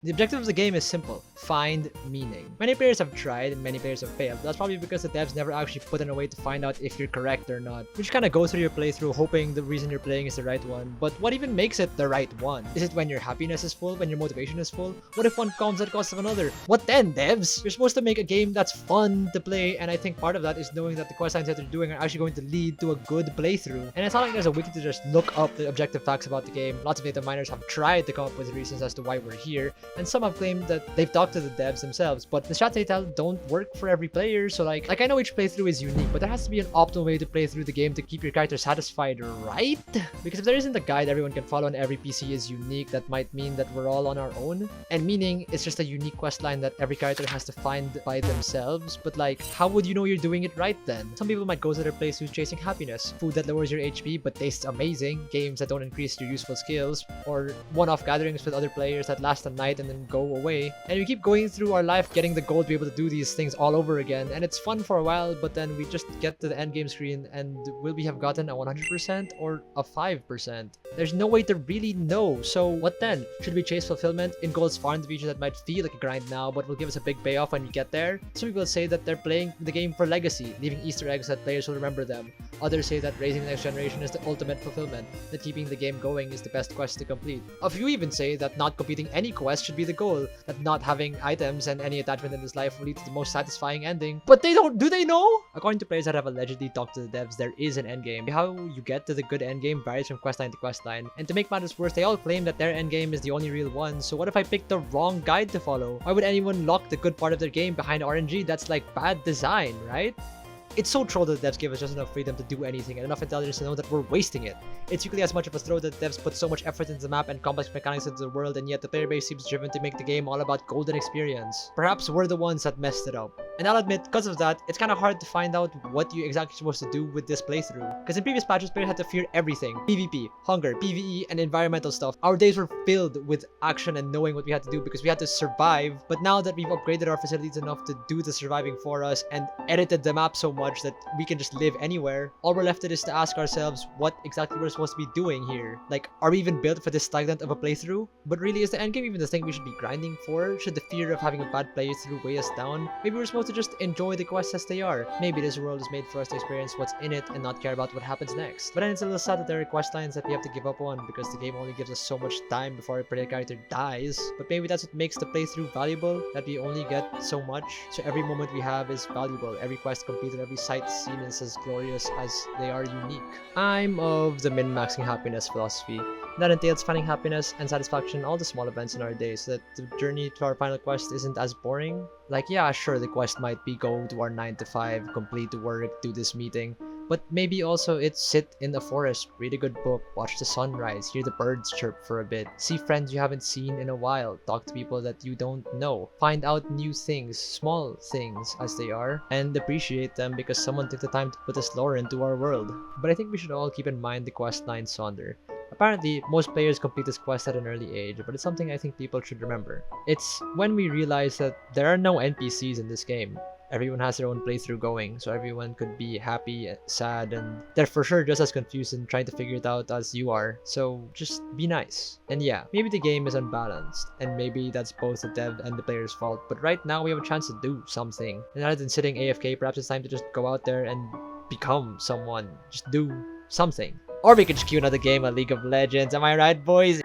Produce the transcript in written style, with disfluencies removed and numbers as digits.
The objective of the game is simple: find meaning. Many players have tried and many players have failed. That's probably because the devs never actually put in a way to find out if you're correct or not. You just kind of go through your playthrough hoping the reason you're playing is the right one. But what even makes it the right one? Is it when your happiness is full? When your motivation is full? What if one comes at the cost of another? What then, devs? You're supposed to make a game that's fun to play, and I think part of that is knowing that the quest lines that they're doing are actually going to lead to a good playthrough. And it's not like there's a wiki to just look up the objective facts about the game. Lots of data miners have tried to come up with reasons as to why we're here, and some have claimed that they've talked to the devs themselves, but the strats they tell don't work for every player. So like I know each playthrough is unique, but there has to be an optimal way to play through the game to keep your character satisfied, right? Because if there isn't a guide everyone can follow and every PC is unique, that might mean that we're all on our own. And meaning it's just a unique quest line that every character has to find by themselves. But like, how would you know you're doing it right then? Some people might go to their playthroughs chasing happiness, food that lowers your HP but tastes amazing, games that don't increase your useful skills, or one-off gatherings with other players that last a night and then go away. And we keep going through our life getting the goal to be able to do these things all over again, and it's fun for a while, but then we just get to the end game screen and will we have gotten a 100% or a 5%? There's no way to really know. So what then? Should we chase fulfillment in goals far in the future that might feel like a grind now but will give us a big payoff when we get there? Some people say that they're playing the game for legacy, leaving Easter eggs that players will remember them. Others say that raising the next generation is the ultimate fulfillment, that keeping the game going is the best quest to complete. A few even say that not completing any quest should be the goal, that not having items and any attachment in this life will lead to the most satisfying ending. But they don't, do they know? According to players that have allegedly talked to the devs, there is an endgame. How you get to the good endgame varies from questline to questline. And to make matters worse, they all claim that their endgame is the only real one. So what if I pick the wrong guide to follow? Why would anyone lock the good part of their game behind RNG? That's like bad design, right? It's so troll that the devs give us just enough freedom to do anything and enough intelligence to know that we're wasting it. It's equally as much of a throw that the devs put so much effort into the map and complex mechanics into the world, and yet the player base seems driven to make the game all about golden experience. Perhaps we're the ones that messed it up. And I'll admit, because of that, it's kind of hard to find out what you're exactly supposed to do with this playthrough. Because in previous patches, players had to fear everything: PvP, hunger, PvE, and environmental stuff. Our days were filled with action and knowing what we had to do because we had to survive. But now that we've upgraded our facilities enough to do the surviving for us and edited the map so much that we can just live anywhere, all we're left with is to ask ourselves what exactly we're supposed to be doing here. Like, are we even built for this stagnant of a playthrough? But really, is the endgame even the thing we should be grinding for? Should the fear of having a bad playthrough weigh us down? Maybe we're supposed to just enjoy the quests as they are. Maybe this world is made for us to experience what's in it and not care about what happens next. But then it's a little sad that there are quest lines that we have to give up on because the game only gives us so much time before a player character dies. But maybe that's what makes the playthrough valuable, that we only get so much, so every moment we have is valuable. Every quest completed, every sight seen is as glorious as they are unique. I'm of the min-maxing happiness philosophy. That entails finding happiness and satisfaction in all the small events in our days, so that the journey to our final quest isn't as boring. Like, yeah, sure, the quest might be go to our 9 to 5, complete the work, do this meeting, but maybe also it's sit in the forest, read a good book, watch the sunrise, hear the birds chirp for a bit, see friends you haven't seen in a while, talk to people that you don't know, find out new things, small things as they are, and appreciate them because someone took the time to put this lore into our world. But I think we should all keep in mind the quest line Sonder. Apparently, most players complete this quest at an early age, but it's something I think people should remember. It's when we realize that there are no NPCs in this game. Everyone has their own playthrough going, so everyone could be happy, sad, and they're for sure just as confused and trying to figure it out as you are. So just be nice. And yeah, maybe the game is unbalanced, and maybe that's both the dev and the player's fault, but right now we have a chance to do something. And rather than sitting AFK, perhaps it's time to just go out there and become someone. Just do something. Or we could just queue another game of League of Legends, am I right, boys?